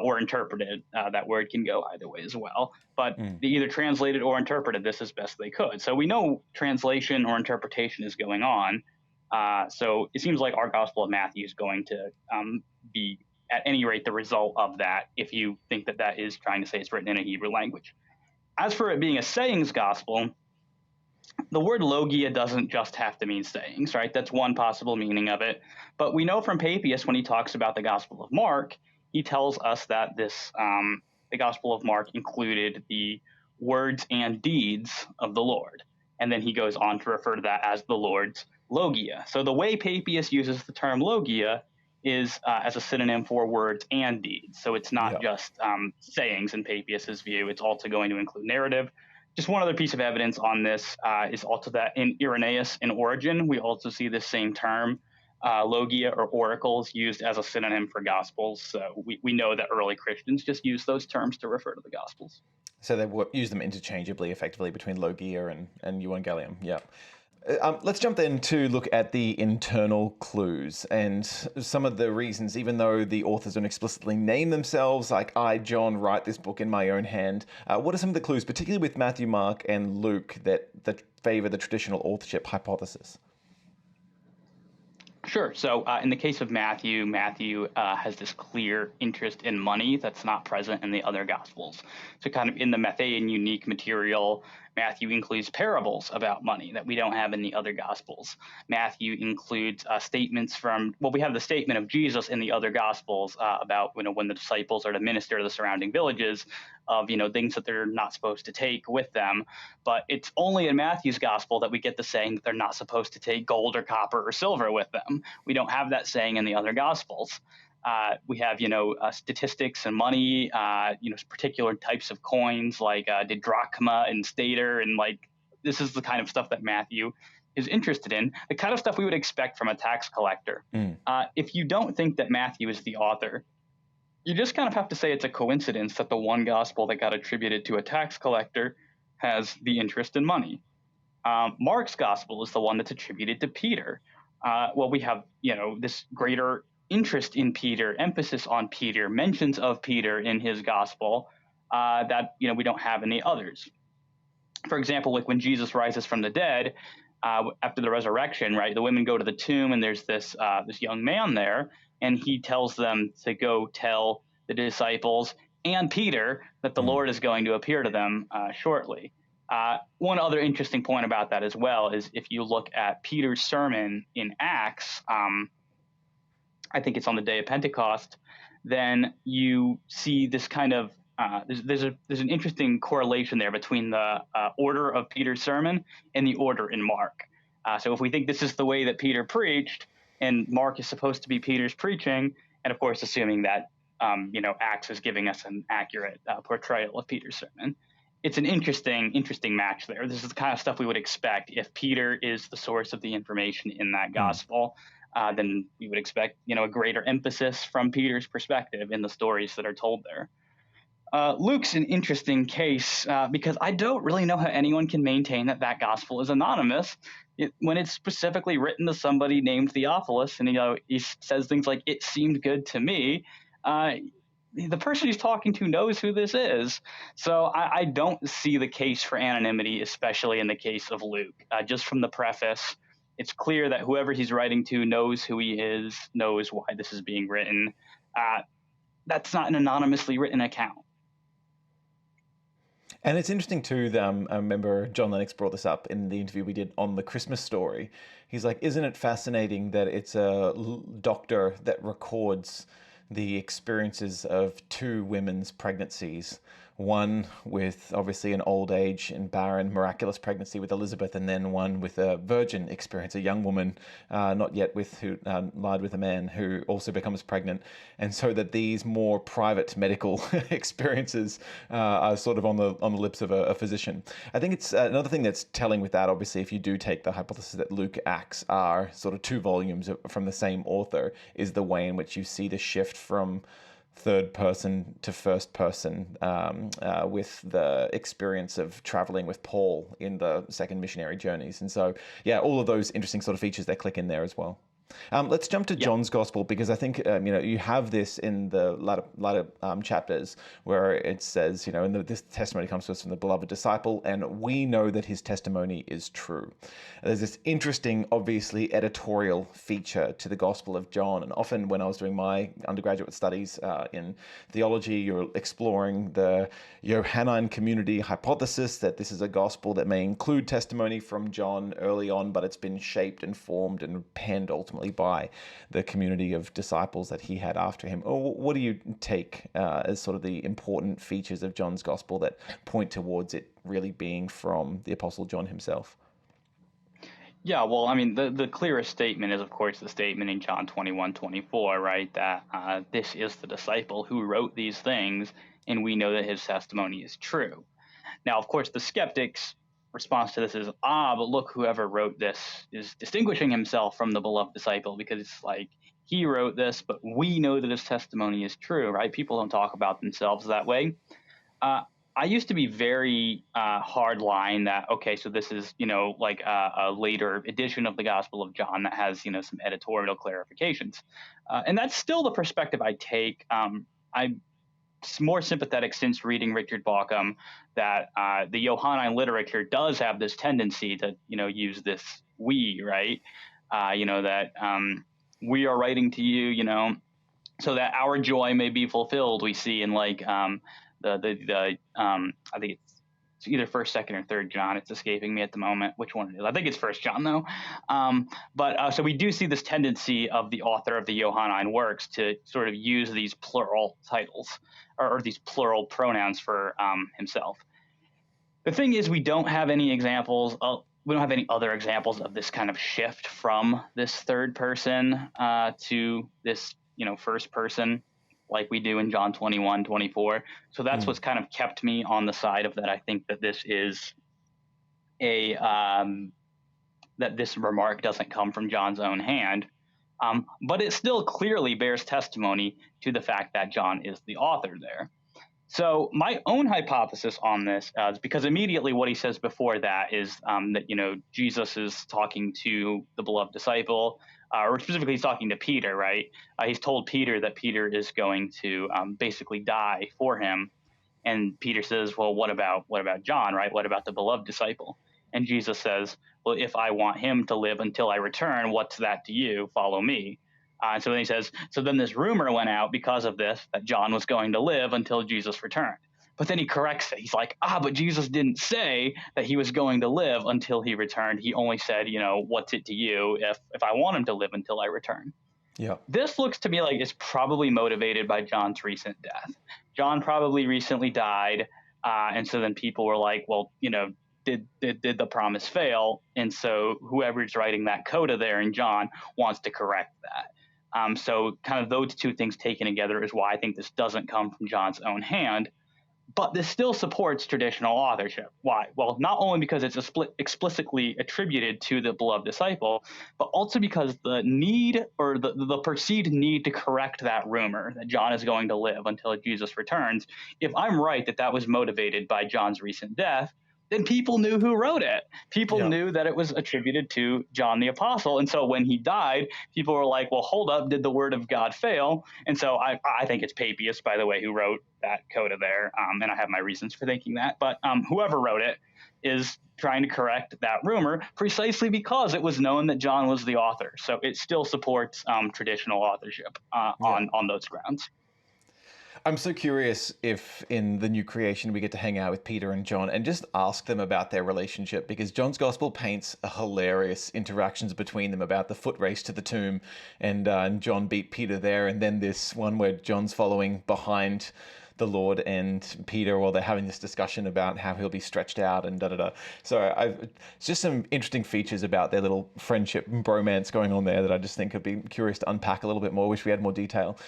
or interpreted. That word can go either way as well. But they either translated or interpreted this as best they could. So we know translation or interpretation is going on. So it seems like our Gospel of Matthew is going to be, at any rate, the result of that, if you think that that is trying to say it's written in a Hebrew language. As for it being a sayings gospel, the word logia doesn't just have to mean sayings, right? That's one possible meaning of it. But we know from Papias when he talks about the Gospel of Mark, he tells us that the Gospel of Mark included the words and deeds of the Lord. And then he goes on to refer to that as the Lord's logia. So the way Papias uses the term logia is as a synonym for words and deeds. So it's not just sayings in Papias's view. It's also going to include narrative. Just one other piece of evidence on this is also that in Irenaeus in Origin, we also see this same term, logia or oracles, used as a synonym for gospels. So we know that early Christians just use those terms to refer to the gospels. So they use them interchangeably, effectively, between logia and evangelium. Yeah. Let's jump then to look at the internal clues and some of the reasons, even though the authors don't explicitly name themselves, like I, John, write this book in my own hand. What are some of the clues, particularly with Matthew, Mark, and Luke, that favor the traditional authorship hypothesis? Sure. So in the case of Matthew has this clear interest in money that's not present in the other Gospels. So kind of in the Matthean unique material, Matthew includes parables about money that we don't have in the other Gospels. Matthew includes statements we have the statement of Jesus in the other Gospels about when the disciples are to minister to the surrounding villages of things that they're not supposed to take with them. But it's only in Matthew's Gospel that we get the saying that they're not supposed to take gold or copper or silver with them. We don't have that saying in the other Gospels. We have, statistics and money, particular types of coins like the drachma and stater. And this is the kind of stuff that Matthew is interested in, the kind of stuff we would expect from a tax collector. If you don't think that Matthew is the author, you just kind of have to say it's a coincidence that the one gospel that got attributed to a tax collector has the interest in money. Mark's gospel is the one that's attributed to Peter. We have, this greater interest in Peter, emphasis on Peter, mentions of Peter in his gospel. that we don't have in the others. For example, like when Jesus rises from the dead after the resurrection, right? The women go to the tomb, and there's this young man there, and he tells them to go tell the disciples and Peter that the Mm. Lord is going to appear to them shortly. One other interesting point about that as well is if you look at Peter's sermon in Acts, I think it's on the day of Pentecost, then you see this kind of there's an interesting correlation there between the order of Peter's sermon and the order in Mark. So if we think this is the way that Peter preached, and Mark is supposed to be Peter's preaching, and of course assuming that Acts is giving us an accurate portrayal of Peter's sermon, it's an interesting match there. This is the kind of stuff we would expect if Peter is the source of the information in that Mm. gospel. Then we would expect a greater emphasis from Peter's perspective in the stories that are told there. Luke's an interesting case because I don't really know how anyone can maintain that that gospel is anonymous when it's specifically written to somebody named Theophilus, and he says things like "it seemed good to me." Uh, the person he's talking to knows who this is, so I don't see the case for anonymity, especially in the case of Luke. Just from the preface, it's clear that whoever he's writing to knows who he is, knows why this is being written. That's not an anonymously written account. And it's interesting too that I remember John Lennox brought this up in the interview we did on the Christmas story. He's like, isn't it fascinating that it's a doctor that records the experiences of two women's pregnancies? One with obviously an old age and barren, miraculous pregnancy with Elizabeth, and then one with a virgin experience, a young woman, not yet with who lied with a man, who also becomes pregnant, and so that these more private medical experiences are sort of on the lips of a physician. I think it's another thing that's telling with that. Obviously, if you do take the hypothesis that Luke Acts are sort of two volumes from the same author, is the way in which you see the shift from third person to first person with the experience of traveling with Paul in the second missionary journeys. And so, yeah, all of those interesting sort of features that click in there as well. Let's jump to John's Gospel, because I think you have this in the latter chapters where it says, and this testimony comes to us from the beloved disciple, and we know that his testimony is true. There's this interesting, obviously, editorial feature to the Gospel of John, and often when I was doing my undergraduate studies in theology, you're exploring the Johannine community hypothesis that this is a gospel that may include testimony from John early on, but it's been shaped and formed and penned ultimately by the community of disciples that he had after him. Or what do you take as sort of the important features of John's gospel that point towards it really being from the Apostle John himself? Yeah, well, I mean, the clearest statement is, of course, the statement in John 21:24, right? That this is the disciple who wrote these things, and we know that his testimony is true. Now, of course, the skeptics' response to this is, but look, whoever wrote this is distinguishing himself from the beloved disciple, because it's like he wrote this, but we know that his testimony is true, right? People don't talk about themselves that way. I used to be very hard line that, okay, so this is, like a later edition of the Gospel of John that has, some editorial clarifications. And that's still the perspective I take. I'm more sympathetic since reading Richard Bauckham that the Johannine literature does have this tendency to, use this we, right? That we are writing to you, so that our joy may be fulfilled. We see in like I think it's either first, second, or third John. It's escaping me at the moment which one it is. I think it's first John though. But so we do see this tendency of the author of the Johannine works to sort of use these plural titles or these plural pronouns for himself. The thing is, we don't have any examples. We don't have any other examples of this kind of shift from this third person to this, first person, like we do in John 21:24. So that's what's kind of kept me on the side of that. I think that this is that this remark doesn't come from John's own hand, but it still clearly bears testimony to the fact that John is the author there. So my own hypothesis on this is because immediately what he says before that is that, Jesus is talking to the beloved disciple, or specifically he's talking to Peter, right? He's told Peter that Peter is going to basically die for him. And Peter says, well, what about John, right? What about the beloved disciple? And Jesus says, well, if I want him to live until I return, what's that to you? Follow me. So then he says, so then this rumor went out because of this, that John was going to live until Jesus returned. But then he corrects it. He's like, but Jesus didn't say that he was going to live until he returned. He only said, what's it to you if I want him to live until I return? Yeah. This looks to me like it's probably motivated by John's recent death. John probably recently died. And so then people were like, well, did the promise fail? And so whoever's writing that coda there in John wants to correct that. So kind of those two things taken together is why I think this doesn't come from John's own hand. But this still supports traditional authorship. Why? Well, not only because it's explicitly attributed to the beloved disciple, but also because the need, or the perceived need to correct that rumor that John is going to live until Jesus returns, if I'm right that that was motivated by John's recent death, then people knew who wrote it. People Yeah. knew that it was attributed to John the Apostle. And so when he died, people were like, well, hold up, did the word of God fail? And so I think it's Papias, by the way, who wrote that coda there. And I have my reasons for thinking that. But whoever wrote it is trying to correct that rumor precisely because it was known that John was the author. So it still supports traditional authorship on those grounds. I'm so curious if in the new creation we get to hang out with Peter and John and just ask them about their relationship, because John's gospel paints a hilarious interactions between them about the foot race to the tomb, and John beat Peter there, and then this one where John's following behind the Lord and Peter while they're having this discussion about how he'll be stretched out and da-da-da. So it's just some interesting features about their little friendship and bromance going on there that I just think I'd be curious to unpack a little bit more. Wish we had more detail.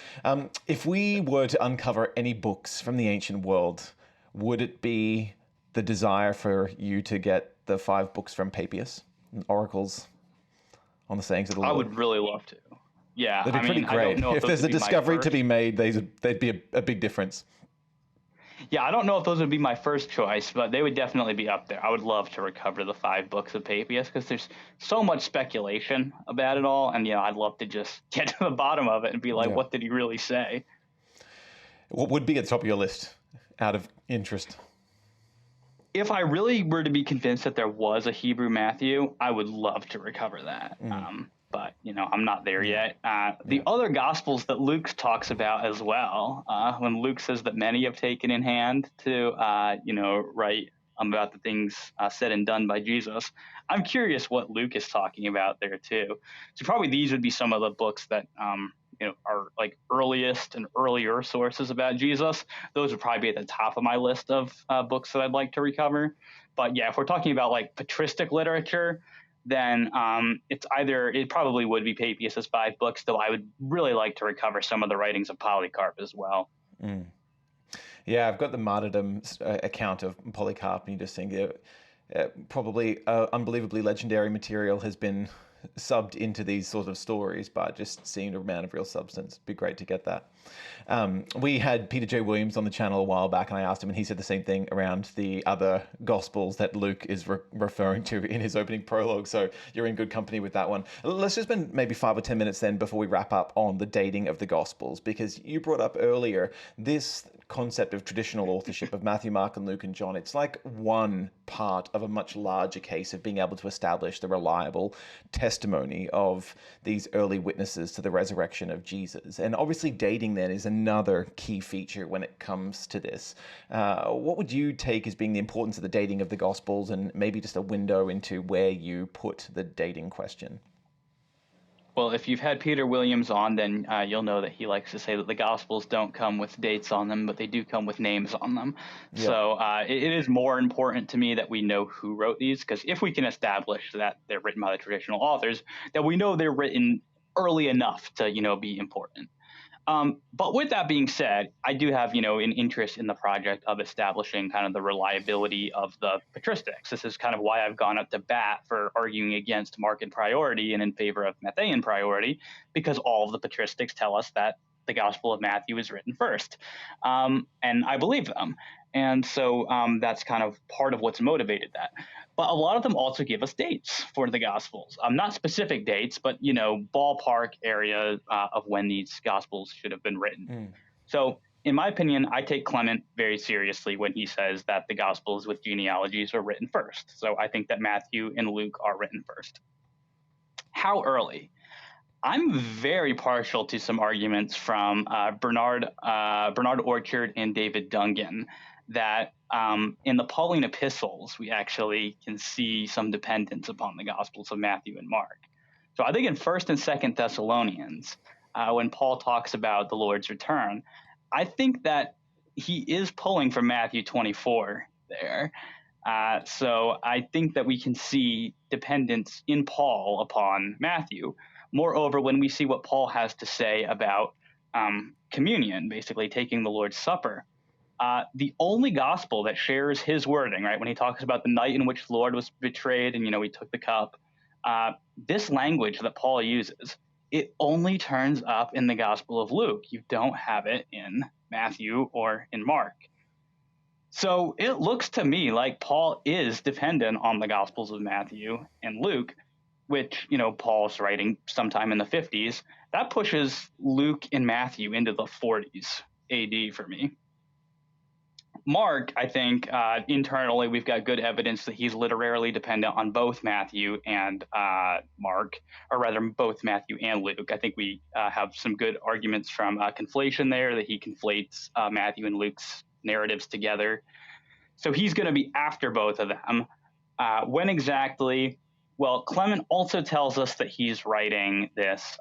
If we were to uncover any books from the ancient world, would it be the desire for you to get the 5 books from Papias, oracles on the sayings of the Lord? I would really love to. Yeah, that'd be pretty great. I don't know if there's a discovery to be made, they'd be a big difference. Yeah, I don't know if those would be my first choice, but they would definitely be up there. I would love to recover the 5 books of Papias because there's so much speculation about it all, and I'd love to just get to the bottom of it and be like, what did he really say? What would be at the top of your list, out of interest? If I really were to be convinced that there was a Hebrew Matthew, I would love to recover that. But I'm not there yet. The other Gospels that Luke talks about as well, when Luke says that many have taken in hand to, write about the things said and done by Jesus, I'm curious what Luke is talking about there too. So probably these would be some of the books that are like earliest and earlier sources about Jesus. Those would probably be at the top of my list of books that I'd like to recover. But yeah, if we're talking about like patristic literature, then it probably would be Papias's 5 books, though I would really like to recover some of the writings of Polycarp as well. Yeah, I've got the martyrdom account of Polycarp, and you just think probably unbelievably legendary material has been subbed into these sort of stories, but just seemed a man of real substance. It'd be great to get that. We had Peter J. Williams on the channel a while back, and I asked him, and he said the same thing around the other Gospels that Luke is referring to in his opening prologue. So you're in good company with that one. Let's just spend maybe 5 or 10 minutes then before we wrap up on the dating of the Gospels, because you brought up earlier this concept of traditional authorship of Matthew, Mark, and Luke and John. It's like one part of a much larger case of being able to establish the reliable testimony of these early witnesses to the resurrection of Jesus. And obviously dating then is another key feature when it comes to this. What would you take as being the importance of the dating of the Gospels, and maybe just a window into where you put the dating question? Well, if you've had Peter Williams on, then you'll know that he likes to say that the Gospels don't come with dates on them, but they do come with names on them. Yeah. So it is more important to me that we know who wrote these, because if we can establish that they're written by the traditional authors, then we know they're written early enough to, be important. But with that being said, I do have, an interest in the project of establishing kind of the reliability of the patristics. This is kind of why I've gone up to bat for arguing against Markan priority and in favor of Matthean priority, because all of the patristics tell us that the Gospel of Matthew is written first. And I believe them. And so that's kind of part of what's motivated that. But a lot of them also give us dates for the Gospels. Not specific dates, but, ballpark area of when these Gospels should have been written. So in my opinion, I take Clement very seriously when he says that the Gospels with genealogies are written first. So I think that Matthew and Luke are written first. How early? I'm very partial to some arguments from Bernard Orchard and David Dungan that in the Pauline epistles we actually can see some dependence upon the Gospels of Matthew and Mark. So I think in First and Second Thessalonians, when Paul talks about the Lord's return, I think that he is pulling from Matthew 24 there. So I think that we can see dependence in Paul upon Matthew. Moreover, when we see what Paul has to say about communion, basically taking the Lord's Supper, the only gospel that shares his wording, right, when he talks about the night in which the Lord was betrayed and, he took the cup, this language that Paul uses, it only turns up in the Gospel of Luke. You don't have it in Matthew or in Mark. So it looks to me like Paul is dependent on the Gospels of Matthew and Luke, which, Paul's writing sometime in the 50s. That pushes Luke and Matthew into the 40s AD for me. Mark, I think internally we've got good evidence that he's literarily dependent on both Matthew and Mark, or rather both Matthew and Luke. I think we have some good arguments from conflation there, that he conflates Matthew and Luke's narratives together. So he's going to be after both of them. When exactly? Well, Clement also tells us that he's writing this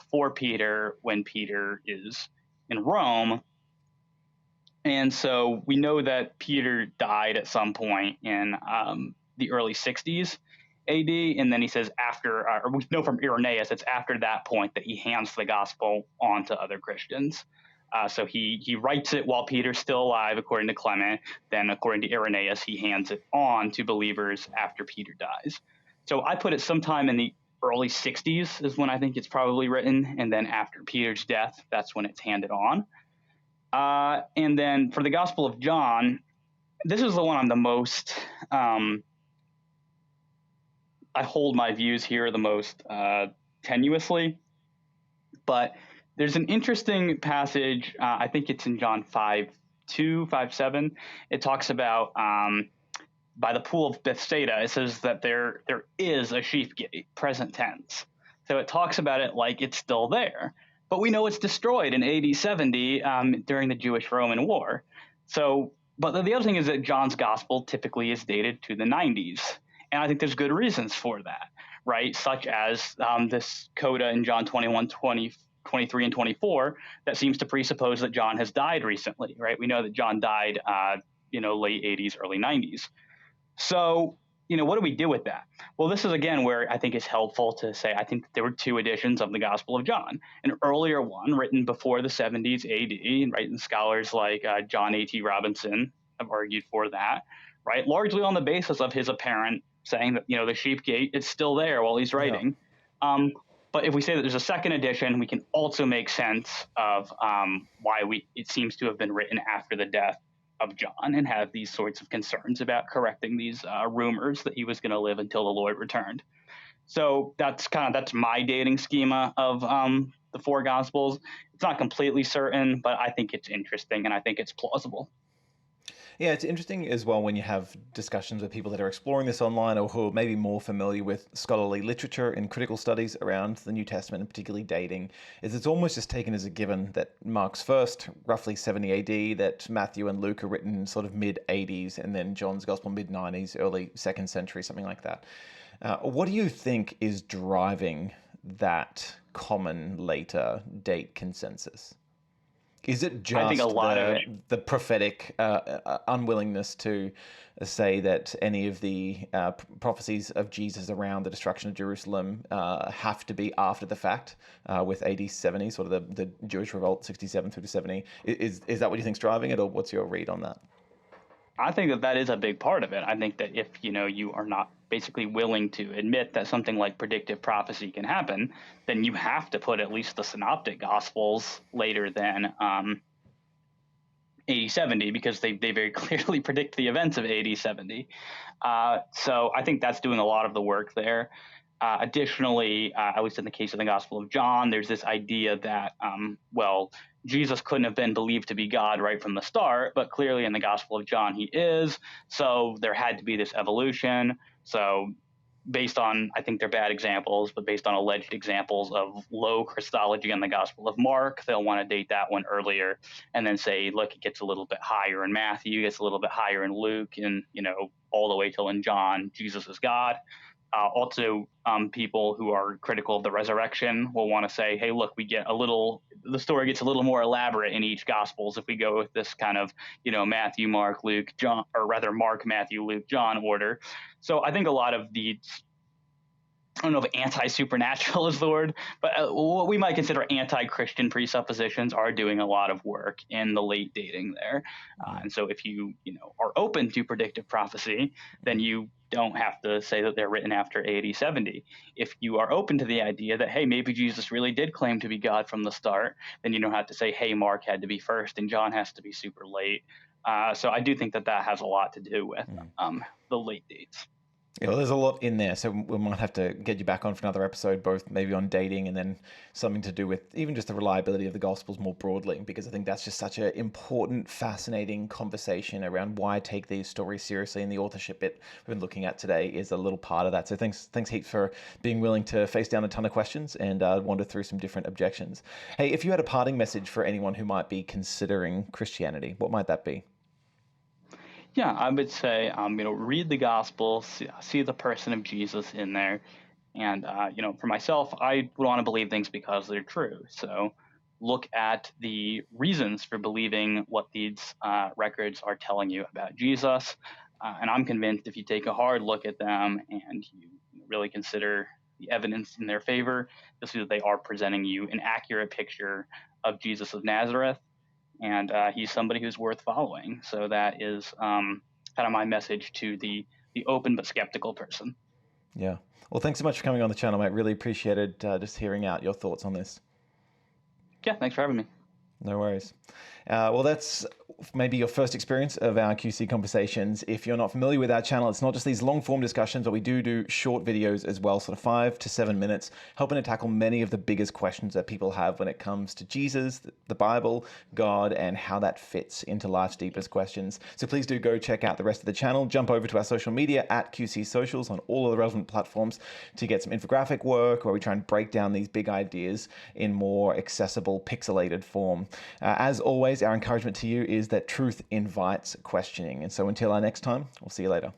for Peter when Peter is in Rome. And so we know that Peter died at some point in the early 60s AD. And then he says or we know from Irenaeus, it's after that point that he hands the gospel on to other Christians. So he writes it while Peter's still alive, according to Clement. Then, according to Irenaeus, he hands it on to believers after Peter dies. So I put it sometime in the early 60s is when I think it's probably written. And then after Peter's death, that's when it's handed on. And then for the Gospel of John, this is the one I'm the most, I hold my views here the most tenuously. But there's an interesting passage, I think it's in John 5:2, 5:7. It talks about by the pool of Bethsaida, it says that there is a sheep gate, present tense. So it talks about it like it's still there. But we know it's destroyed in AD 70 during the Jewish-Roman War. So, but the other thing is that John's gospel typically is dated to the 90s. And I think there's good reasons for that, right? Such as this coda in John 21, 23, and 24 that seems to presuppose that John has died recently, right? We know that John died, late 80s, early 90s. So, what do we do with that? Well, this is, again, where I think it's helpful to say I think there were two editions of the Gospel of John. An earlier one written before the 70s AD, right? And scholars like John A.T. Robinson have argued for that, right? Largely on the basis of his apparent saying that, the sheep gate is still there while he's writing. Yeah. But if we say that there's a second edition, we can also make sense of why it seems to have been written after the death of John and have these sorts of concerns about correcting these rumors that he was going to live until the Lord returned. So that's my dating schema of the four Gospels. It's not completely certain, but I think it's interesting and I think it's plausible. Yeah, it's interesting as well when you have discussions with people that are exploring this online or who are maybe more familiar with scholarly literature and critical studies around the New Testament, and particularly dating, is it's almost just taken as a given that Mark's first, roughly 70 AD, that Matthew and Luke are written sort of mid-80s, and then John's Gospel mid-90s, early 2nd century, something like that. What do you think is driving that common later date consensus? Is it just the prophetic unwillingness to say that any of the prophecies of Jesus around the destruction of Jerusalem have to be after the fact, with AD 70, sort of the Jewish revolt 67 through to 70? Is that what you think's driving it, or what's your read on that? I think that is a big part of it. I think that if you are not basically willing to admit that something like predictive prophecy can happen, then you have to put at least the synoptic gospels later than AD 70, because they very clearly predict the events of AD 70. So I think that's doing a lot of the work there. Additionally, at least in the case of the Gospel of John, there's this idea that, Jesus couldn't have been believed to be God right from the start, but clearly in the Gospel of John he is. So there had to be this evolution. So based on, I think they're bad examples, but based on alleged examples of low Christology in the Gospel of Mark, they'll want to date that one earlier and then say, look, it gets a little bit higher in Matthew, gets a little bit higher in Luke, and, all the way till in John, Jesus is God. Also, people who are critical of the resurrection will want to say, hey, look, the story gets a little more elaborate in each Gospels if we go with this kind of, Matthew, Mark, Luke, John, or rather Mark, Matthew, Luke, John order. So I think a lot of the, I don't know if anti-supernatural is the word, but what we might consider anti-Christian presuppositions are doing a lot of work in the late dating there. And so if you are open to predictive prophecy, then you don't have to say that they're written after AD 70. If you are open to the idea that, hey, maybe Jesus really did claim to be God from the start, then you don't have to say, hey, Mark had to be first and John has to be super late. So I do think that has a lot to do with the late dates. Yeah, well, there's a lot in there, so we might have to get you back on for another episode, both maybe on dating and then something to do with even just the reliability of the Gospels more broadly, because I think that's just such an important, fascinating conversation around why take these stories seriously, and the authorship bit we've been looking at today is a little part of that. So thanks heaps for being willing to face down a ton of questions and wander through some different objections. Hey, if you had a parting message for anyone who might be considering Christianity, what might that be? Yeah, I would say, read the gospel, see the person of Jesus in there. And, for myself, I would want to believe things because they're true. So look at the reasons for believing what these records are telling you about Jesus. And I'm convinced if you take a hard look at them and you really consider the evidence in their favor, you'll see that they are presenting you an accurate picture of Jesus of Nazareth. And he's somebody who's worth following. So that is kind of my message to the open but skeptical person. Yeah. Well, thanks so much for coming on the channel, mate. Really appreciated just hearing out your thoughts on this. Yeah, thanks for having me. No worries. Well, that's maybe your first experience of our QC conversations. If you're not familiar with our channel, it's not just these long form discussions, but we do short videos as well, sort of 5 to 7 minutes, helping to tackle many of the biggest questions that people have when it comes to Jesus, the Bible, God, and how that fits into life's deepest questions. So please do go check out the rest of the channel. Jump over to our social media at QC Socials on all of the relevant platforms to get some infographic work where we try and break down these big ideas in more accessible, pixelated form. As always, our encouragement to you is that truth invites questioning. And so until our next time, we'll see you later.